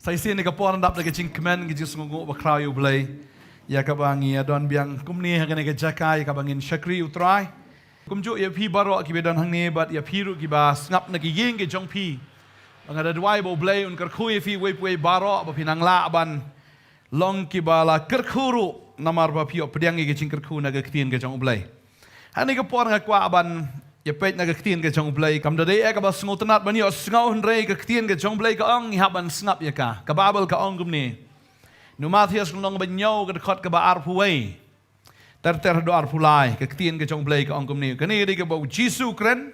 Saya sini kapor ndap lagi cing kemen giji sungu bakrayu belai. Ya kabangi adon biang kumni hagane ke jakai kabangin syakri utrai. Kumju ya pi baro ki bedan hang ne bat ya piru ki bas ngap na ki yeng ke jong pi. Angada dwai bo belai un kerkhui fi we baro ba pinang la ban. Long ki bala kerkhuru namar ba pi opdiang ke cing kerkhu na ke ktien ke jong belai. Hani kapor ngakwa ban ya pet na ke ktien ke jong belai kam dade ka bas ngotenat bani os ngau hrei ke ktien ke jong belai ka ong haban snap ya ka babel ka ong gumni nu mathias nong banyau ke khot ka ba arpuai ter do arpulai ke ktien ke jong belai ka ong gumni kani ri ke bau jisu kren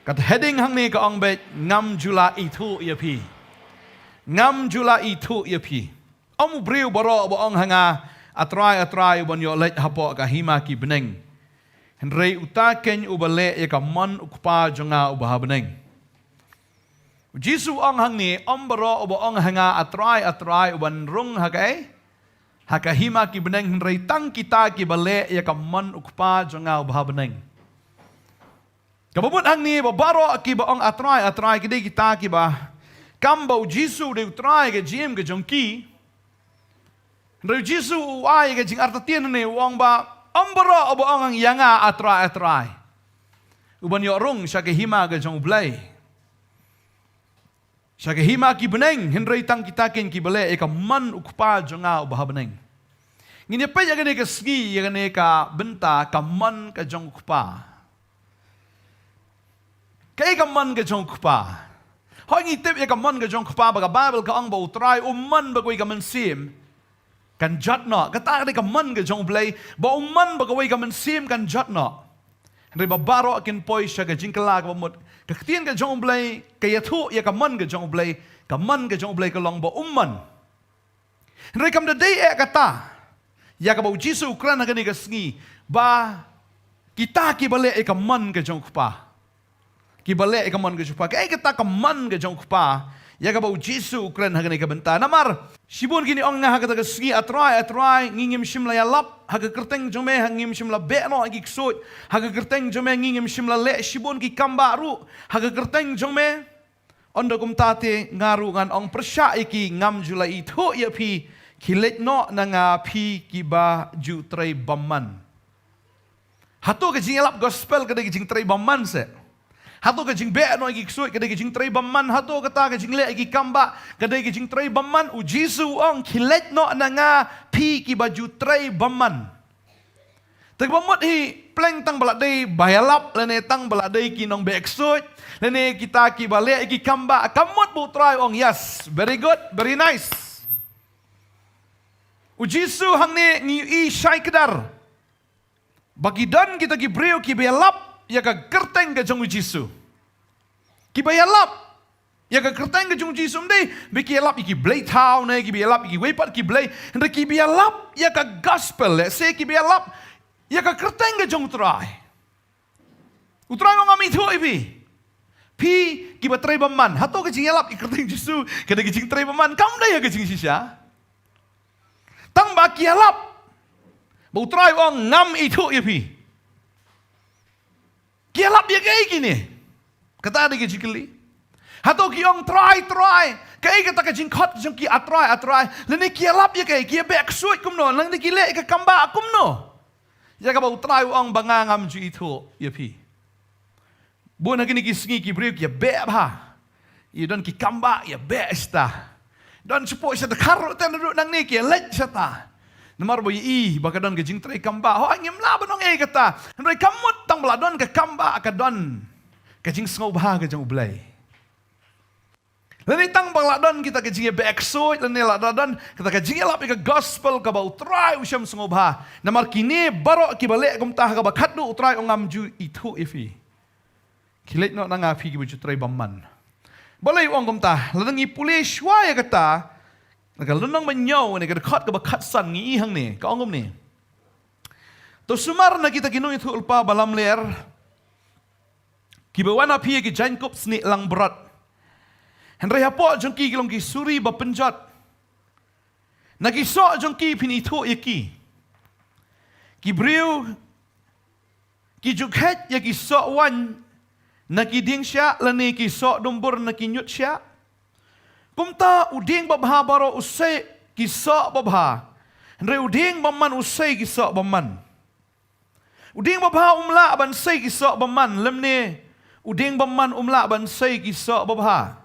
kat heading hang ni ka ong be ngam jula itu ya pi ngam jula itu ya pi om briu baro ba ong hanga atrai bon yo let hapo ka hima ki beneng Henry utaken ubale ya kaman ukpa jonga ubahabeneng. Jisu ang hangni ombaro uba ang hanga atrai uban rung hakai hakahima ki beneng Henry tang kita ki bale ya kaman ukpa jonga ubahabeneng. Kababut hangni babaro ki ba ang atrai kide kita ki ba kambau Jisu de utrai ke jim ke jongki. Henry Jisu uai ke jing artatien ne wong ba Ambara abo ang yanga atrai. Uban yo rung sa hima ga jong blay. Sa hima ki beneng Henry tang kita ken ki bale e ka man ukpa jonga ubaha beneng. Ngine pa ya gane ka ski ya gane ka benta ka man ka jong ukpa. Kay ka man ka jong ukpa. Hoy ngitip ya ka man ka jong ukpa ba ka Bible ka ang ba utray man ba koy ka mansim. Kan jat no kata ka man ka jong blay ba man ba kawai ka man sim kan jat no re ba baro akin poi sya ka jingkala ka mot ka tien ka jong blay kaya thu ya ka man ka jong blay ka long ba man re kam da day kata ya ka ba Jisu kran ka ni ka sngi ba kita ki bale ka man ka jong pa ki bale ka man ka jong pa kay kata ka man ka jong pa ya ka ba Jisu kran ha ka benta namar Sibun kini ong nga hagata sgi atrai ngingim shimla yalap haga kerteng jome hangim shimla be'no agi ksut haga kerteng jome ngingim shimla le sibun ki kambaru haga kerteng jome ondo kumtate ngaru ngan ong persya iki ngam jula itu ya pi kilet no na nga pi kiba ju tray bamman hato ka jing yalap gospel kada jing tray bamman se hato ka jing be'no agi ksut kada jing tray bamman hato kata ka jing le agi kamba kada jing tray bamman u Jisu ong kilet no na nga pi ki baju tray bamman tagbamot hi pleng tang baladai bayalap lene tang baladai kinong be ksut lene kita ki bale agi kamba kamot bu try ong yes very good very nice u Jisu hang ne ni i syai kedar bagi dan kita ki breu ki bayalap ya ka kerteng ke jong Jisu. Ki bayalap ya ka kerteng ke jong Jisu mdei be ki yalap iki blay town ne ki bayalap iki wepat ki blay hende ki bayalap ya ka gospel le se ki bayalap ya ka kerteng ke jong utrai. Utrai mo ngami thu ibi. Pi ki batrai baman hato ke jing yalap iki kerteng Jisu kada ke jing trai baman kam dai ya ke jing sisya. Tang ba ki yalap. Ba utrai ong ngam itu ibi. Kialap dia kayak gini. Kata ada kecikli. Hato kiong try. Kayak kata kecingkot jong ki atrai. Lene kialap dia kayak kia back suit kumno. Lang di kile ke kamba kumno. Ya ka ba utrai uang bangangam ju itu ya pi. Buat nak ni kisngi ki briuk ya be ba. Ya don ki kamba ya be esta. Don support sa karo tan nang ni ki let sa ta. Namar boy bakadon ke jing tray kamba ho angim la banong kata ndai kamut tang bladon ke kamba akadon ke jing sngob ha ke jong blay leni tang bladon kita ke jing backsoit leni ladon kita ke jing lap ke gospel ka ba utrai usyam sngob ha namar kini baro ki bale kum tah ka ba khadu utrai ongam ju itu ifi kilet no nanga fi ki bu tray bamman balai ong kum tah ladangi pulis wa ya kata Nakalunang manyaw ni kadakot ka bakatsan ngi ihang ni kaongom ni. To sumar na kita ginu itu ulpa balam ler. Kibawana pi ki Jacob sni lang berat. Henry hapo jong ki kilong ki suri ba penjat. Nagiso jong ki pinito iki. Kibriu ki jukhet ya ki so wan na ki ding sya lani ki so dumbur na ki nyut sya kumta uding babha baro usai ki so babha Andre uding baman usai ki so baman uding babha umla ban sai ki so baman lemne uding baman umla ban sai ki so babha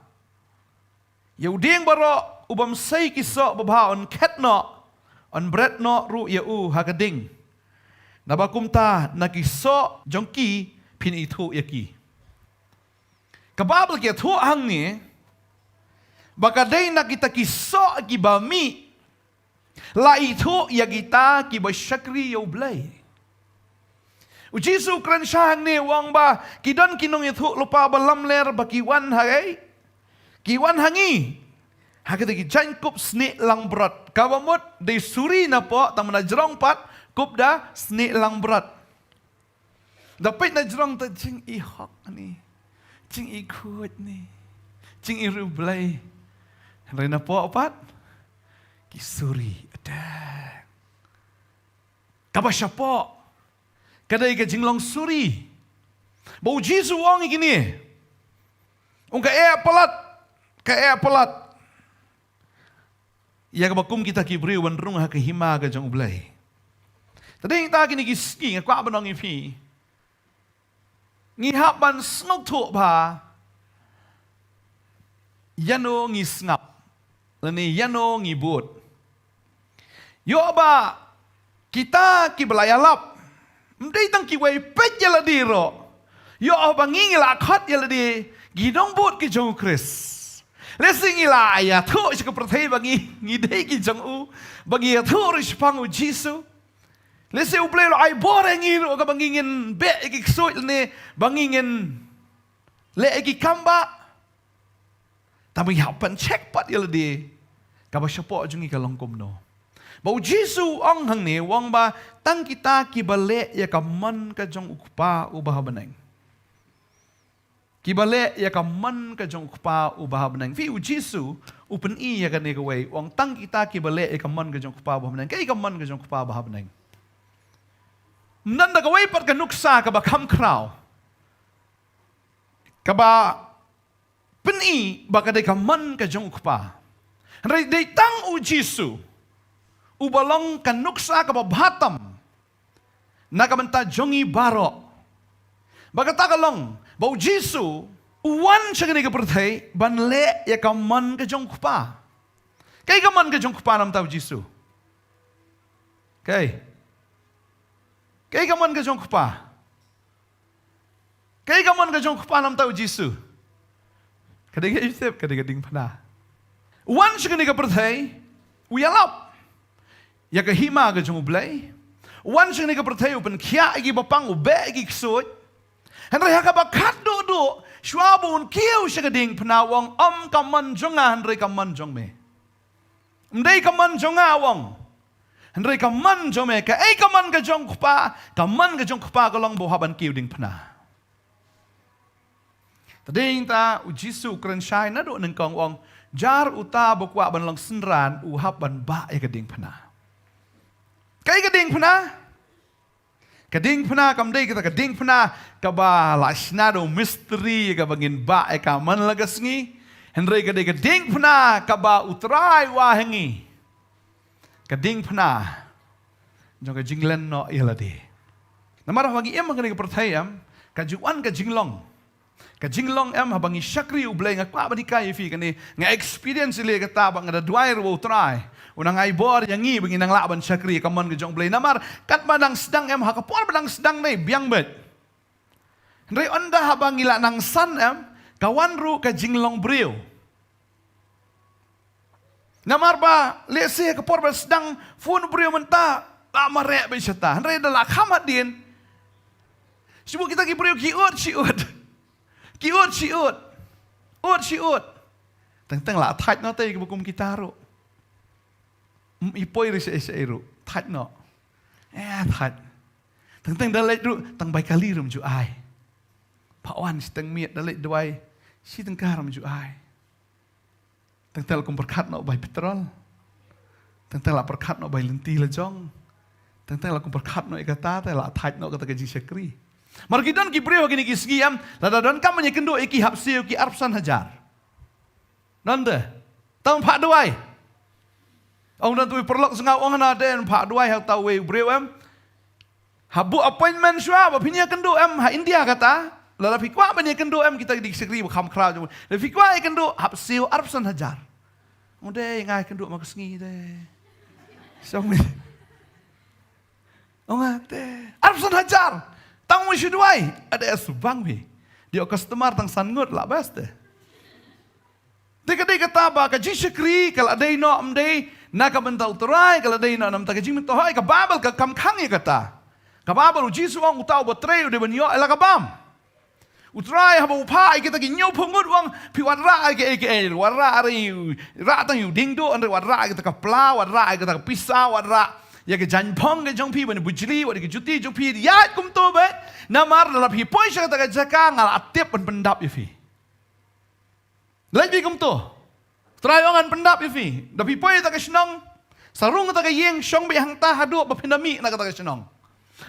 ya uding baro ubam sai ki so babha on ketno on bread no ru ya hagading nabakumta nakiso jongki pin itu yaki kababel kia tu hang ni bakadai nak kita kiso ki bami la itu ya kita ki basyakri yo blai ujisu kran syang ni wang ba kidon kinong itu lupa balam ler bakiwan hagai kiwan hangi hakita ki jankup sni lang berat kawamut de suri na po tamana jerong pat kup dah sni lang berat. Dapat na jerong ta jing i hok ni. Jing i kut ni. Jing i rublay. Henry na po apat. Kisuri ada. Kaba siya po. Kadai ka jing long suri. Bau jisu wong gini. Ung ka pelat. Ka pelat. Ia kabakum kita kibri wan rung ha hima ka jang ublay. Tadi kita kini kiski ngakwa banong ipi. Ngihapan snok tu ba. Yano ngisngap. Lani yano ngibut. Yo ba kita kibelayalap. Mdai tang kiwai pet yala diro. Yo ba ngingila khot yala di gidong but ki jong Kris. Lesingila ya tu sik perthai bangi ngidai ki jong u bagi ya tu rispang u Jisu. Lese uplay lo ay boreng iro ka bangingin be ikiksoy ni bangingin le ikikamba tapi hapan check pat yala di kaba syapo jungi ka longkom no bau Jisu ang hang ni wang ba tang kita kibale ya kaman ka jong ukpa ubah beneng kibale ya kaman ka jong ukpa ubah beneng fi Jisu upen I ya kan ni kawai wang tang kita kibale ya kaman ka jong ukpa ubah beneng kai kaman ka jong ukpa ubah beneng Nanda kawai pat kanuksa kaba kam kraw. Kaba peni baka de kaman ka jong ukpa. Rai de tang u Jisu. Ubalong kanuksa kaba batam. Nakamanta jongi baro. Baka takalong bau Jisu uwan siya ka perthai banle ya kaman ka jong ukpa. Kay kaman ka jong ukpa nam tau Jisu. Kay Kay kaman ka jong kupa. Kay kaman ka jong kupa nam tau Jisu. Kadang isip, kadang pana. Wan siya ka perthai, uyalap. Ya kahima ka jong ublay. Wan siya ka perthai upan kya igi bapang ube igi ksut. Henry haka bakat do Shwabun kiyo siya kading panawang kaman jonga Henry kaman jong me. Mday kaman jonga wang. Henry kaman jome ka kaman ka jong kupa ka long bohaban kiw ding pana. Tading ta u Jisu kren syai na do nang kong wong jar uta bokwa ban long senran uhap ban ba ka ding pana. Kay ka ding pana? Kading pana kamday kita kading pana ka ba lasnado mystery ka bangin ba ka man lagas ngi. Henry ka ding pana ka ba utray wahengi. Kading pana jong ka jinglen no iladi namara bagi em ngani ka perthayam ka juan ka jinglong em habangi syakri ublay nga kwa ba di kay fi kani nga experience ile ka tabang nga dwair wo try unang ay bor yangi bagi nang laban syakri kamon ka jong blay namar kat madang sedang em hakapor badang sedang nay biang bet ndre onda habangi la nang san em kawan ru ka jinglong brio Namar ba, lese ke porba sedang phone beri mentah, amare besyata. Henry adalah kamat din. Sebab kita ki beri kiut. Teng lah thaj no tay bukum kita ro. Ipoi ri se ro, thaj no. Thaj. Teng dalai ru, teng bai kali rum ju ai. Pak wan seteng miet dalai duai, si teng karam ju ai. Tengtel kum perkat no bay petrol. Tengtel la perkat no bay lenti lejong. Tengtel kum perkat no ikata te la thaj no kata gaji syakri. Margidan ki breu gini ki sgiam, ladadan kam menyekendo iki hapsiu ki arpsan hajar. Nanda, tang pak duai. Ông dan tu perlok sengau orang ada pak duai hal tahu breu habu appointment sua bapinya kendo ha India kata, lala fikwa banya kendo kita disekri bakam krau je. Le fikwa kendo hapsiu arpsan hajar. Udah ngai kendo mak sengi deh. Song Ongate, arpsan hajar. Tang mo duai ada subang bi. Dia customer tang sangut lah beste. Deka kata ba ka jisekri kalau ada ino amdei na ka mental terai kalau ada ino nam ta ka jing tohai ka babel ka kam khang ya kata. Ka babel jisu ang utau botrei de benyo ela ka bam. Utrai ha bu pai kita ki nyau pungut wang pi warra ke warra ari ra tang yu dingdo andre warra kita ka pla warra kita ka pisa warra ya ke janpong ke jong pi ban bujli wa ke juti jong pi ya kum to be namar la pi poi sha ta ka jaka ngal atip ban pendap ya fi lagi kum to trayangan pendap ya fi da pi poi ta ka snong sarung ta ka yeng shong be hang ta hadu ba pindami na ka ta ka snong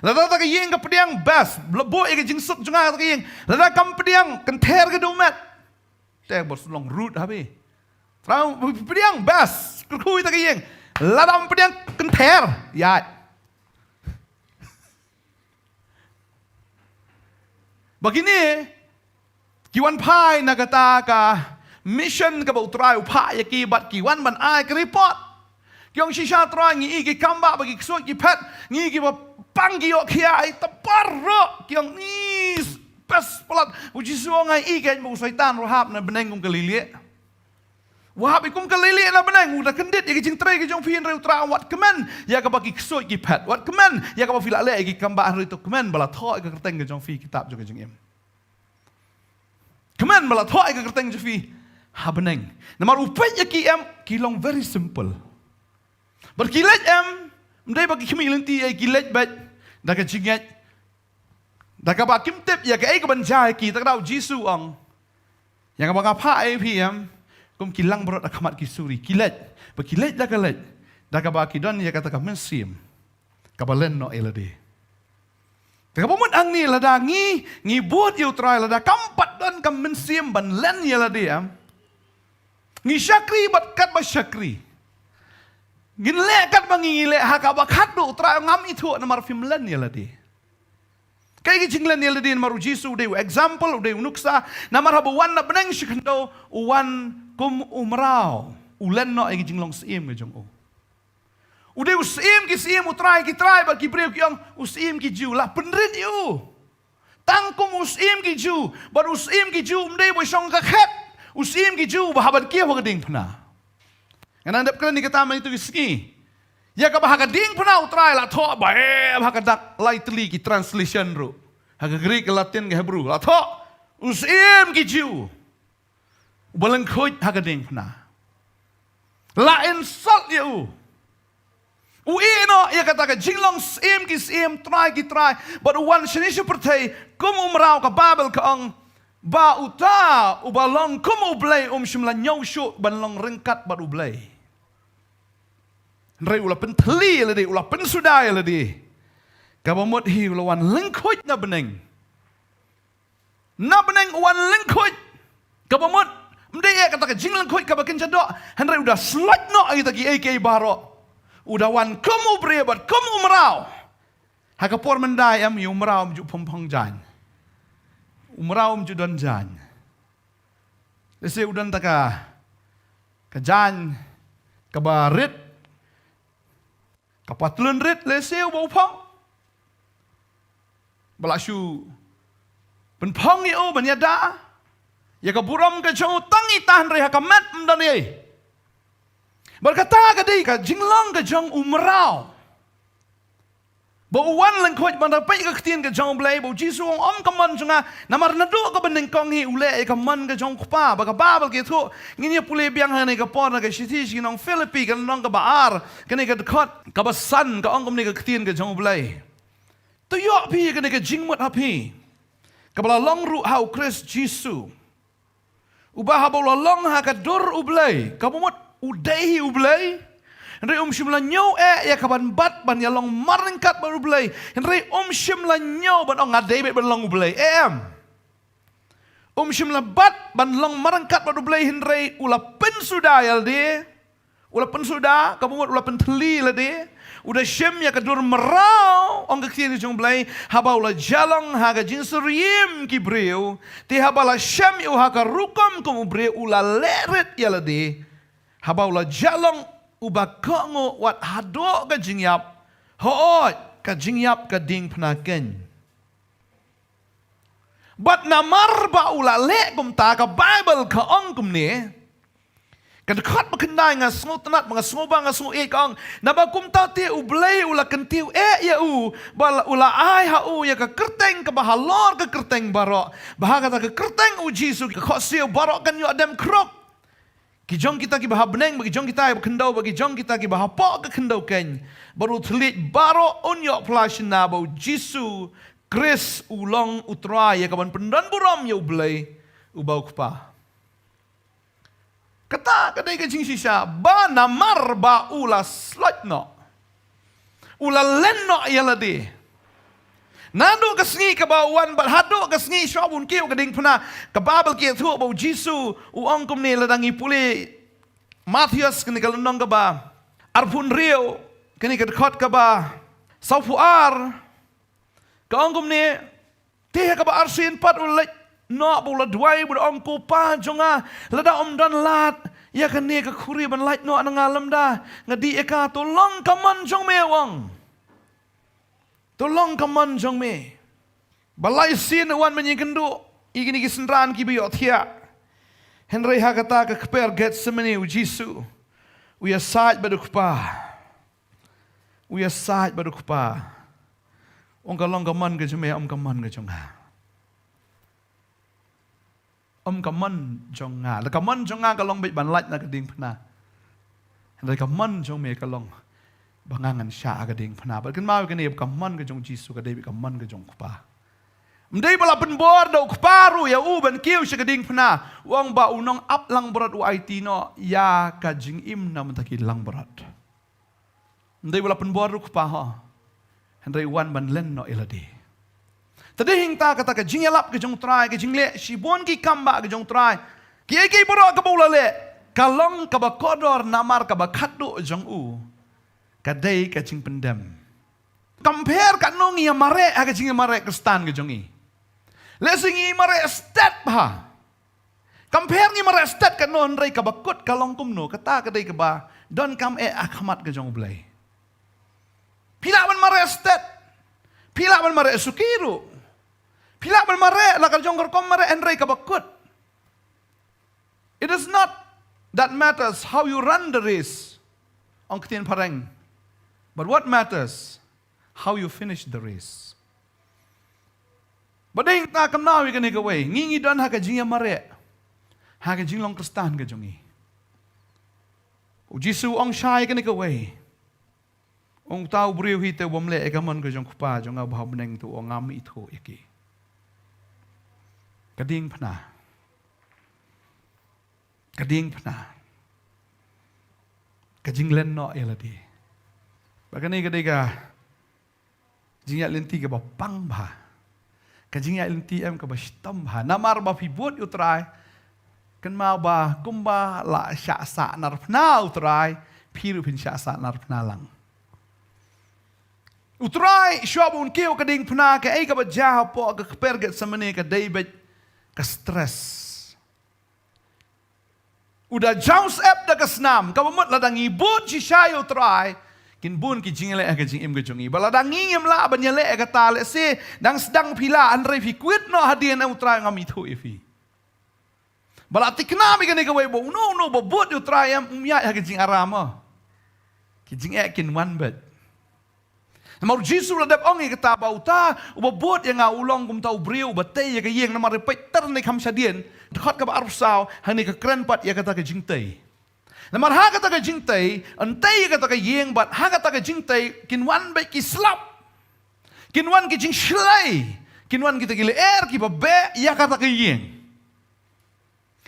la ta ka yeng ka pediang bas lebo e ke jingsuk junga ta ka yeng la kam pediang kenter ke domet te bos long root habi trau pediang bas ku ta ka yeng ladam pediang kenter ya begini kiwan pai nagata ka mission ka bautrai upa yaki bat kiwan ban ai ka report kyong shisha tra ngi ki kamba bagi ksoi ki phat ngi ki ba panggi yo khia ai taparro kyong ni pas pelat uji suangai i ken bu syaitan rohab na beneng kum kalilie wahab ikum kalili na benang udah kendit ya jing trai ke jong fin reu tra wat kemen ya ka bagi ksoi ki phat wat kemen ya ka ba fila le ki kamba ru tu kemen bala tho ka kerteng ke jong fi kitab jo ke jing em kemen bala tho ka kerteng jo fi ha benang namar upai ya ki em ki long very simple berkilat em mdai bagi kimi lenti ai kilat bat da ka jingat da ka ba kim tip ya ka ai ka banjai ki ta dau jisu ong yang ka ba pha ai pi em kum kilang berot akamat kisuri kilat berkilat dah kalat dah kaba kidon ya kata kamen sim kabalen no elade tak pun ang ni lada ngi buat you try lada kampat don kamen sim ban len ya lade am ngi syakri bat kat ba syakri ngin le kat bangi le hakaba khadu try ngam itu namar film len ya lade kaya jinglan ya lade maru jisu de example de nuksa namar habu wan na beneng shikando wan kum umrau ulen no ai jinglong sim ke jong o ude usim ki sim utrai ki trai ba ki breu ki ong usim ki ju la penrit you tang kum usim ki ju ba usim ki ju mdei bo song ka khat usim ki ju ba habat ki ho ding phna ngana ndap klan ni kata mai tu ski ya ka ba ka ding phna utrai la tho ba e ba ka dak lightly ki translation ro ha ka greek latin ke hebrew la tho usim ki ju balang khoi hagading pna la insult you uino ya kata ka jinglong sim ki sim try but one shinisha pertai kum umrau ka babel ka ang ba uta ubalong kum ublay shimla nyau shu banlong ringkat ba ublay rei ula pentli la di ula pensudai la di ka bamot hi ula wan lingkhoi na beneng wan lingkhoi ka bamot mdei kata ka jinglang khoi ka bakin chado hanrai udah slot no ai taki AK baro udah wan kamu brebat kamu umrau haka por mendai am yu umrau mju pompong jan umrau mju don jan lese udan taka ka jan ka barit ka patlun rit lese bau pong balashu penpong ni o banyada ya ka buram ka jong tangi tahan re ka mat mdani berkata ka dei ka jinglong ka jong umrau bo wan lang khoi ban pai ka ktien ka jong blai bo jisu om ka man junga namar na do ka beneng kong hi ule ka man ka jong kpa ba ka babal ke tho nginya pule biang ha ne ka por na ka shiti shi nong philippi ka nong ka baar ka ne ka khot ka ba san ka ong kam ne ka ktien ka jong blai to yo pi ka ne ka jingmat ha pi ka bala long ru hau Christ jisu ubah bola long ha ka dur ublay kabumot udai ublay Henry shimla nyo ya kaban bat ban ya long maringkat baru belai. Henry shimla nyo ban ong David ban long belai. Shimla bat ban long marangkat baru belai Henry ula pensuda ya de. Ula pensuda kamu ula penteli la de. Udah shem ya kadur merau ong kekiri jong belai haba ula jalong haga jinsuriim ki breu. Ti haba la shem yu haga rukam kamu breu ula leret ya la de. Haba ula jalong uba kongo wat hado ka jingyap. Hoot ka jingyap ka ding penaken. But namar ba ula le kum ta ka Bible ka ong kum ni. Ka dekat makendai nga sungu tenat mga sungu ba nga sungu kang na ba kum ta ti ublay ula kentiu ya ba ula ai ha ya ka kerteng ka bahalor ka kerteng baro. Bahaga ta ka kerteng Jisu ka khosio baro kan yo adam krop. Ki jong kita ki baha beneng bagi jong kita kendau bagi jong kita ki baha pok ka kendau ken. Baru telit baro onyo plashin na ba Jisu Chris ulong utrai ya kaban pendan buram ya ublay ubau kupa. Kata kadai ka jing sisa ba namar ba ula slot no. Ula lenno ya ladi. Nado kasngi ka ba wan ba hado kasngi shobun kiu kading puna ka babel ki thu ba Jisu uang kum ni ladangi puli Matius kini kalunong ka ba arpun rio kini kadkot ka ba saufuar kaongkum ni teh ka ba arsin pat ulat no bula duai bula ongku pa jonga lada dan lat ya kan ni ka khuri ban lat no ngalam da ngadi eka tolong kaman jong me wang tolong kaman jong me balai sin wan menyikendu igini kisendran ki biyo thia Henry ha kata ka kper get semeni Jisu we are side badukpa Ông ka long ka man ka jume om ka man ka jonga. Om ka man jonga. La ka man jonga ka long bit ban lat na ka ding phna. Henry ka man jong me ka long bangangan sha ka ding phna. Ba kan mau ka ne ka man ka jong Jisu ka dei ka man ka jong kupa. Mdei bala pen bor do kuparu ya u ban kiu sha ka ding phna. Wang ba unong ap lang berat u IT no ya ka jing im na mtaki lang berat. Mdei bala pen bor kupa ha. Henry wan ban len no iladi. Tadi hing ta kata ka jingelap ke jong try ke jingle si bon ki kamba ke jong try. Ki ai boro ka bula le. Kalong ka ba kodor namar ka ba khatu jong u. Ka dei ka jing pendem. Compare ka nong ya mare ka jing mare kristan ke jong i. Le singi mare step ha. Compare ni mare step ka non rei ka ba kut kalong kumno kata ka dei ka ba don kam akhamat ke jong blai. Pila man mare estet. Pila man mare sukiru. Pila man mare lakar jongkor kom mare enrei kabakut. It is not that matters how you run the race. Ong ketien pareng. But what matters how you finish the race. Badeng ta kam nawi ka nikaway. Ngingi don ha ka jingya mare. Ha ka jinglong kristan ka jongi. Jisu ong shy ka nikaway. Ong tau briu hi te wamle ekaman ko jong kupa jong abah beneng tu ong ngam itu iki. Kading pna. Kajing len no eladi. Bagani kadai ka jingya lenti ka ba pang ba. Kajingya lenti em ka ba stam ba. Namar ba pibut utrai. Kan mau ba kumba la sya sa narpna utrai. Piru pin sya sa narpna lang. Utrai syabun kiu kading pna ka ai ka bajaha po ka perget samane ka David ka stress. Udah jaus ep da ka snam ka mamut ladang ibut si shay utrai kin bun ki jingle ka jing im ka jongi baladang ngim la ban yale ka tale se dang sedang pila andre fi quit no hadien utrai ngam itu ifi. Balati kna mi ka ni ka we bo no bo but utrai am ya ka jing arama. Ki jing kin one bed. Mau Jisu ladap ongi kata bauta ubabot yang ulong kum tau briu batay ya kayeng na maripay tar ni kam sadien dekat ka arsaw hani ka krenpat ya kata ka jingtay namar ha kata ka jingtay antay kata ka yeng bat ha kata ka jingtay kinwan bay kislap kinwan ki jing shlay kinwan kita gile ki babe ya kata ka yeng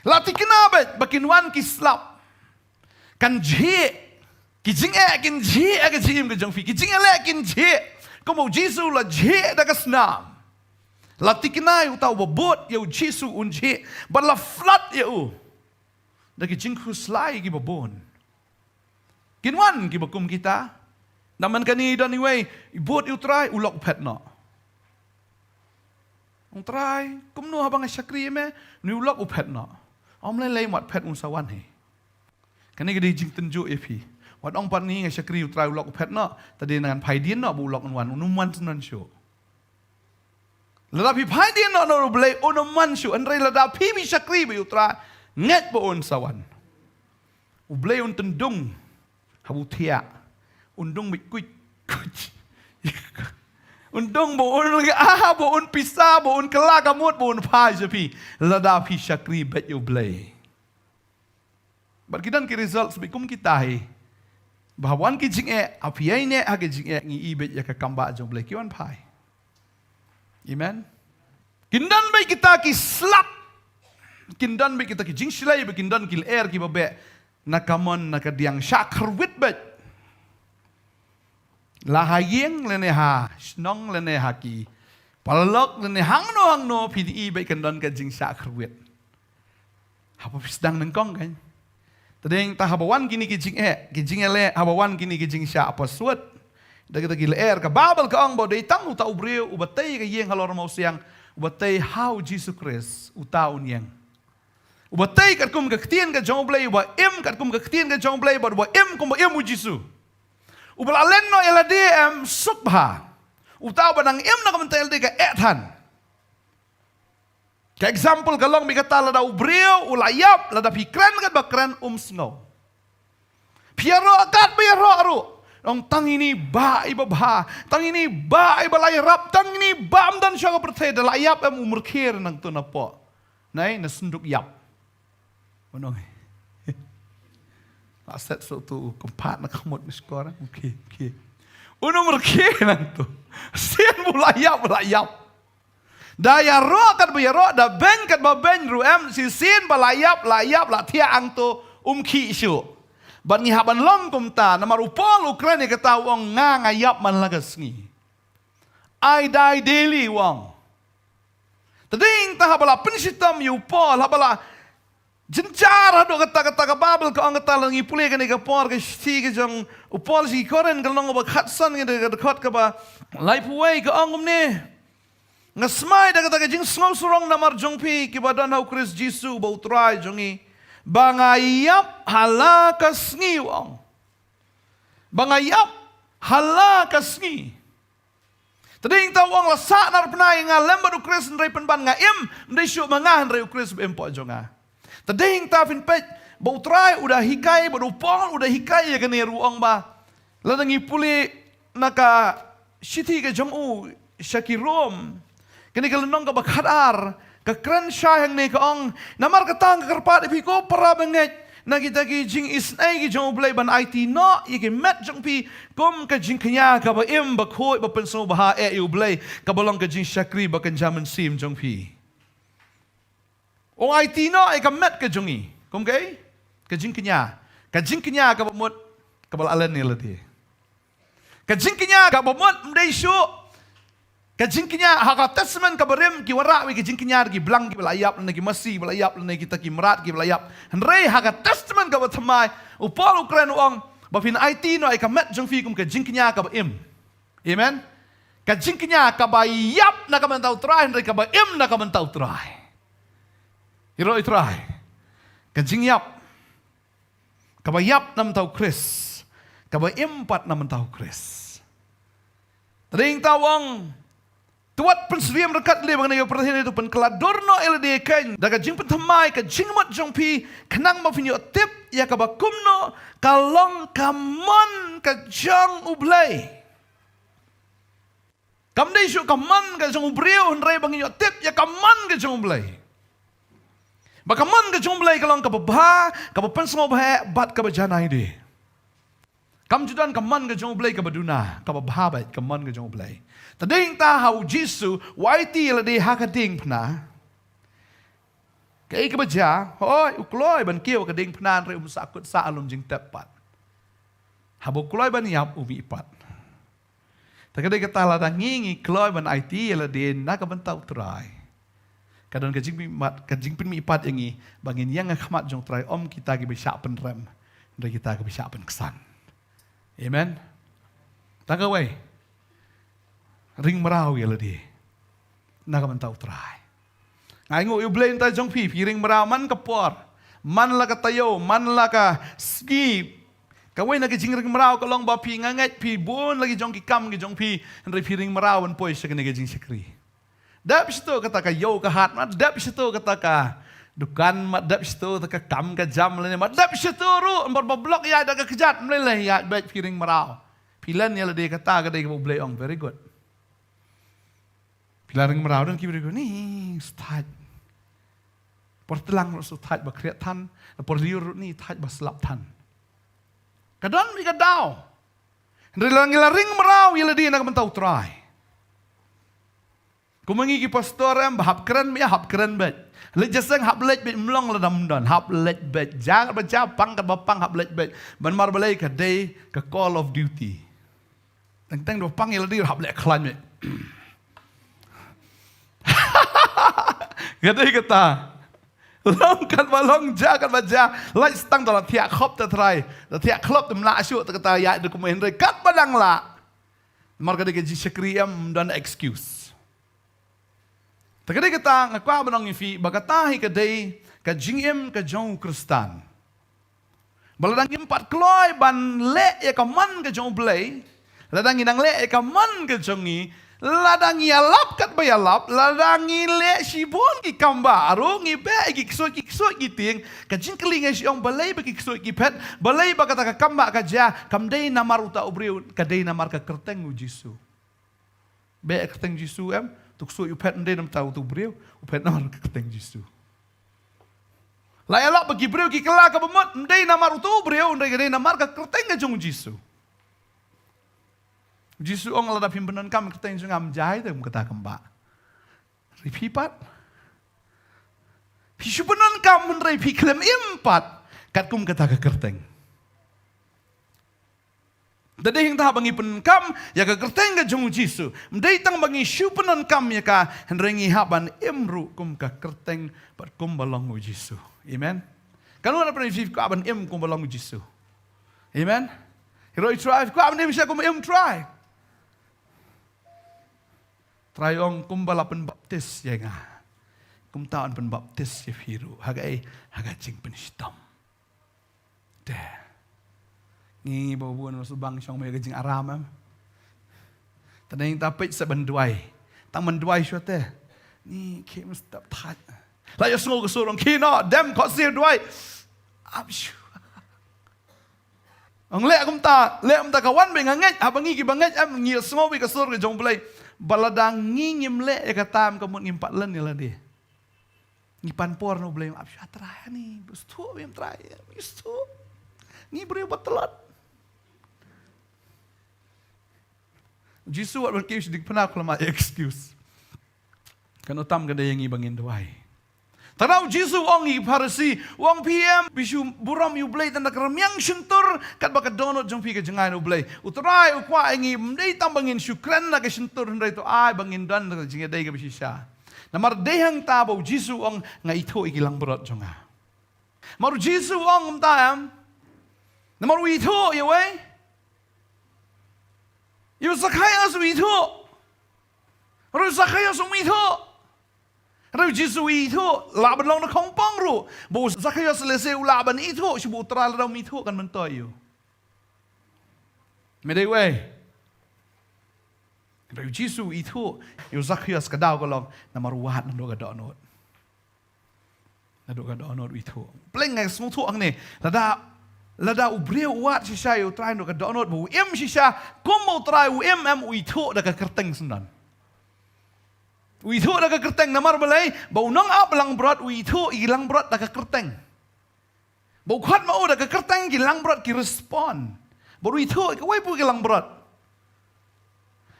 lati kinabet bakinwan kislap kan jhe Kijing kin je ke jim ke jong fi. Kijing kin je. Como Jisu la je da kasnam. La tikinai utau babot eu Jisu un je. But la flat eu. Da kijing kuslai ki babon. Kinwan ki bakum kita. Naman kani dan anyway, ibot eu try ulok pet no. Ong try, kum no habang syakri me, ni ulok upet no. Om lay mat pet un sawan he. Kani gedi jing tenju epi. Wat ong pan ni ngai syakri u try ulok upet no, tadi dengan pai dien no bu ulok unwan unuman tenan syo. Ladapi pai dien no blay unuman syo, andre ladapi mi syakri bu try nget bu un sawan. U blay un tendung habu tia. Undung mi kuit. Undung boon lagi boon pisah boon kelak kamut boon pai jepi ladapi syakri bet you blay. Berkidan ki result sebikum kita he. Bahawan ki jing api ai ne age jing ngi ibet ya ka kamba jong blay kiwan pai. Amen. Kindan bai kita ki slap. Kindan bai kita ki jing silai be kindan ki air ki babe nakamon nakadiang syakr wit bet. Lahayeng lene ha, snong lene haki, palok lene hang no pidi baik kendon ke jing sakrwet. Apa pisdang nengkong kan? Tadeng ta habawan kini ki jing le habawan kini ki jing sya apa suat. Da kita gil air ka babel ka ang bo dei tang uta ubreu ubatay ka yeng halor mau siang ubatay how Jesus Christ uta unyeng. Ubatay kat kum ka ktien ka jong blay ba em kat kum ka ktien ka jong blay ba em kum ba em u Jesus. Ubalalen no elade sukbha. Utau banang na kamantel di ka ethan. Ka example kalong mi kata lada ubreo ulayap lada pikran kat bakran sngo. Piaro akat piaro aru. Ong tang ini ba ibabha, tang ini ba ibalayarap, tang ini ba amdan siya ka pertay dalayap umurkir nang to na po. Nay nasunduk yap. Unong. Aset suatu keempat nak kamut ni sekarang. Okay. Uno merke nang tu. Sian bulayap. Daya roh kat bayaro, da ben kat baben ruem si sin balayap la tia ang tu ki isu. Ban ni haban long kumta na marupol Ukraine kata wong ngayap man lagas ni. I die daily wong. Tading ta habala pensitam yu pol habala jencar do kata-kata ka babel ka ang kata lang ipuli ka ni ka por ka si ka jong upol si koren ka lang ba khatsan ka dekat ka ba life away ka ang umne nga smai da kata ka jing sngaw surong na marjong pi ki badan hau Chris Jesus ba utray jongi bangayap halakas ngiwang bangayap halakas ngi tading tawang lasa nar penay nga lembad u Chris nray penban nga ndai syu mangahan ray u Chris empo jonga. Tading tafin pet bau try udah hikai baru pon udah hikai ya kene ruang ba ladangi puli naka city ke jong syakirom kene kalenong ka bakadar ka kran syah yang ne ka ong namar katang ka karpat ipiko para benget nagita ki jing isnai ki jong blay ban IT no yeke met jong pi kom ka jing kanya ka ba im ba khoi ba penso ba ha yu blay ka balong ka jing syakri ba kan jaman sim jong pi. O IT no ay kamet ka jongi. Kum kay? Kajing kanya ka bamot kabalalan nila di. Kajing kanya ka bamot mday syu. Kajing kanya haka testament ka barim ki wara wi kajing kanya gi blang ki balayap na gi masi balayap na kita ki merat ki balayap. Henrei haka testament ka batamay upol ukren uang bafin IT no ay kamet jong fi kum kajing kanya ka ba im. Amen. Kajing kanya ka bayap na ka man tau try henrei ka ba im na ka man tau try. Iro itry. Kajing yap. Kabayap nam tau Chris. Kabayimpat nam tau Chris. Tading tawang tuat pensriam rekat le bang nayo perhatian itu pen keladorno LD kan daga jing pentamai ka jing mat jong pi kenang ma finyo tip ya kabakumno kalong kamon ka jong ublay. Kamdai syu kamon ka jong ubreo henrei bang yo tip ya kamon ka jong ublay. Bakaman ka jumblay kalong kababha, kabapan semua bah bat kabajanay di. Kam judan kaman ka jumblay kabaduna, kababha bat kaman ka jumblay. Tading ta hau Jisu, waiti la di hakading pna. Kay kabaja, hoy ukloy ban kiyo kading pna re sakut sa alum jing tepat. Habo kloy ban yap umi ipat. Takade kata ladang ngingi kloy ban IT la din na kabantau try. Kadang kajing pin mi ipat yangi bangin yang khmat jong try om kita gi bisa pen rem. Ndai kita gi bisa pen kesan. Amen. Tagaway. Ring merau ya la di. Na kabantau try. Ngai ngo yu blain ta jong pi ring merau man kapor. Man la ka tayo, man la ka ski. Kawai nak jing ring merau kalong ba pi ngangat pi bon lagi jong ki kam ki jong pi ndai pi ring merau an poi sekene jing sekri. Dap situ kata ka yo ka hat mat dap situ kata ka dukan mat dap situ kata ka kam ka jam lene mat dap situ ru embor blok ya ada ka kejat melele ya baik pi ring merau. Pilan ya le kata ka dei ka boleh ong very good. Pilan ring merau dan ki beri ni start. Portelang su tat ba kriat tan, por liur ni tat ba slap tan. Kadon mi kadau. Rilang ring merau ila di nak mentau try. Kumangi ki pastor am hab keren mi hab keren bet. Le jasang hab lej bet mlong la dam don hab lej bet jang ba pang ka bapang hab lej bet. Ban mar balai ka day ka call of duty. Teng do pang ila di hab lej klan bet. Gadai kata long kan balong ja kan baja lai stang dalam tiak khop ta trai da tiak klop dem la syu ta kata ya de kumen re kat badang la marga de ji sekriam dan excuse ta kade kata ngakwa banong fi bagata hi kadai ka jingem ka jong kristan baladang empat kloy ban le ya ka man ka jong blai ladang inang le ya ka man ka jongi ladang yalap kat bayalap, ladang le sibon ki kambaru ngi be ki ksoi ki ting, kajin kelinga siong balai bagi ksoi ki pet, balai ba kata ka kamba ka ja, kamdei namar uta ubriu, kadei namar ka kerteng u Jisu. Be kerteng Jisu em, tuk soi u pet ndei nam tau tu ubriu, u pet namar ka kerteng Jisu. Layalap bagi briu ki kela ka bemut, ndei namar uta ubriu, ndei kadei namar ka kerteng ka jong Jisu. Jisu ong lada pimpinan kam kerteng jung jai tu kata kembak. Ripipat. Pisupanan kam menrai pi klem empat kat kum kata ke kerteng. Dade hing tah bangi pen kam ya ke kerteng ke jung Jisu. Mdai tang bangi supanan kam ya ka henrengi haban emru kum ka kerteng pat kum balong Jisu. Amen. Kalau ada pernah ko aban em kum balong Jisu. Amen. Hero try ko aban em sia kum em try. Trayong kumbala pen baptis ya nga. Kumtaan pen baptis ya firu. Hagai cing pen hitam. Deh. Ngi bawa subang siang may gajing aram. Tanay tapit sa banduay. Tang banduay siya te. Ni kim stop tat. Layo sungol kesurong kino dem kok sir duay. Abshu. Ang le kumta kawan be nganget habang ngi banget am ngi sungol be kesur ke jong play. Baladang ngingim le ya katam kamu ngimpat len ya dia. Ngipan por no blame absya traya ni, bestu yang traya, bestu. Ni beri batelat. Jisu wat berkis dik penak lama excuse. Kan utam kada yang ibangin doai. Tanau Jisu ongi parasi, wong PM bisu buram yu blay tanda keremyang sentur kat bakat donut jong pi ke jengai no blay. Utrai ukwa ingi mdei tambangin syukran na ke sentur ndai to ai bangin dan na jinga dai ke bisisa. Namar dehang tabo Jisu ong nga ito ikilang berat jonga. Maru Jisu ong mtayam. Namar ito ya we. Yu sakaya su ito. Ru sakaya su ito. Rayu Jisu itu laban long na kompang ru. Bo Zakaya selesai laban itu si bo tral raw itu kan mentoy yo. Medai we. Rayu Jisu itu yo Zakaya skadaw ko long na maruhat na do kada onot. Na do kada onot itu. Pleng ngai smutu ang ni lada ubreu wat si sayo try do kada onot bo si sa komo try itu da ka kerteng sendan. Itu dah ke kerteng namar balai, bau nong up lang berat, itu hilang berat dah ke kerteng. Bau kuat mau dah ke kerteng hilang berat ki respon. Baru itu kawai pu hilang berat.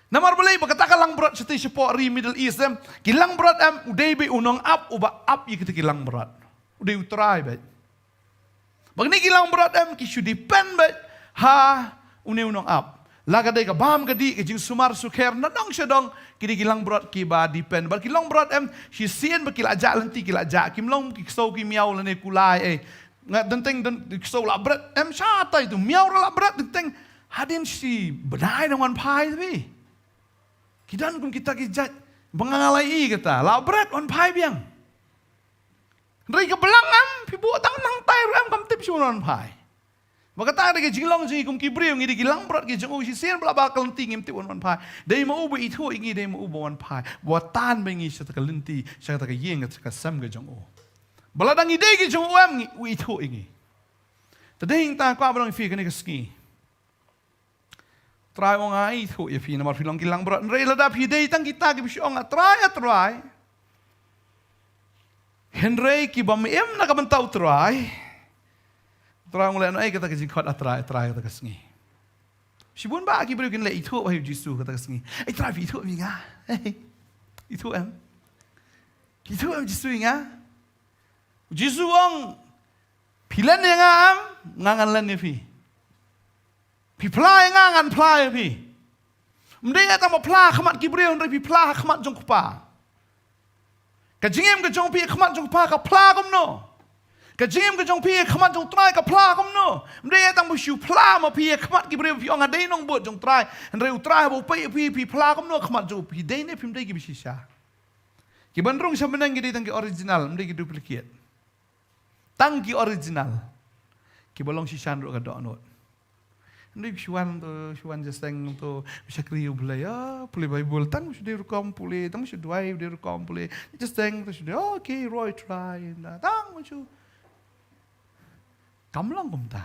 Namar balai berkata hilang berat seti support ri Middle East dem, hilang berat udai be unong up uba up ye kita hilang berat. Udai utrai bet. Bagni hilang berat ki should depend bet ha unong up. Laga day ka bam kadi kajing sumar sukher na dong siya dong kini kilang brot ki ba depend bar kilang brot si sien ba kila ja lanti kila ja kim long ki so ki miaw lane kulai nga denteng so la brot syata itu miaw la brot denteng hadin si bedai dengan pai tapi kidan kum kita ki ja bangalai kata la brot on pai biang Rai ka belangam pibu tang nang tai ram kam tip on pai maka tak ada kejilong sih kum kibriu ngi digilang berat ke jeng si sen bla bakal tingim ti wan pai dei ma ubu itu ingi dei ma ubu wan pai watan bengi sata kalenti sata ka yeng ka sam ke jeng o bala dang ide ke jeng o am ngi itu ingi tadeng ta kwa blang fi ke ne ski try wong ai itu ya fi na mar filong kilang berat rei ladap hi dei tang kita ke bisong try Henry ki bam em na ka mentau try Terang mulai naik kata kejing kot atrai kata kesengi. Sibun ba aki beri kinle itu wahyu Yesus kata kesengi. Try itu minga. Itu em. Itu em Yesus minga. Yesus ang pilan yang am ngangan lan ni pi. Pi pla yang ngangan pla pi. Mending ata mo pla khamat kibreu ndai pi pla khamat jong kupa. Kejing em ke jong pi khamat jong kupa ka pla kom no. Kajim ke jong pie khamat jong trai ka pla kom no mde tang bu shu pla ma pie khamat ki bre pi ong adai nong bot jong trai andre utrai bo pi pla kom no khamat jong pi dei ne pim dei ki bisisa ki bandrong sa menang ki tang ki original mde ki duplicate tang ki original ki bolong sisan ro ka do anot mde shuan just tang to bisa kriu bla ya puli bible tang su de kom puli tang su duai de kom puli just tang to su de okay roy try tang su Kamlang kumta.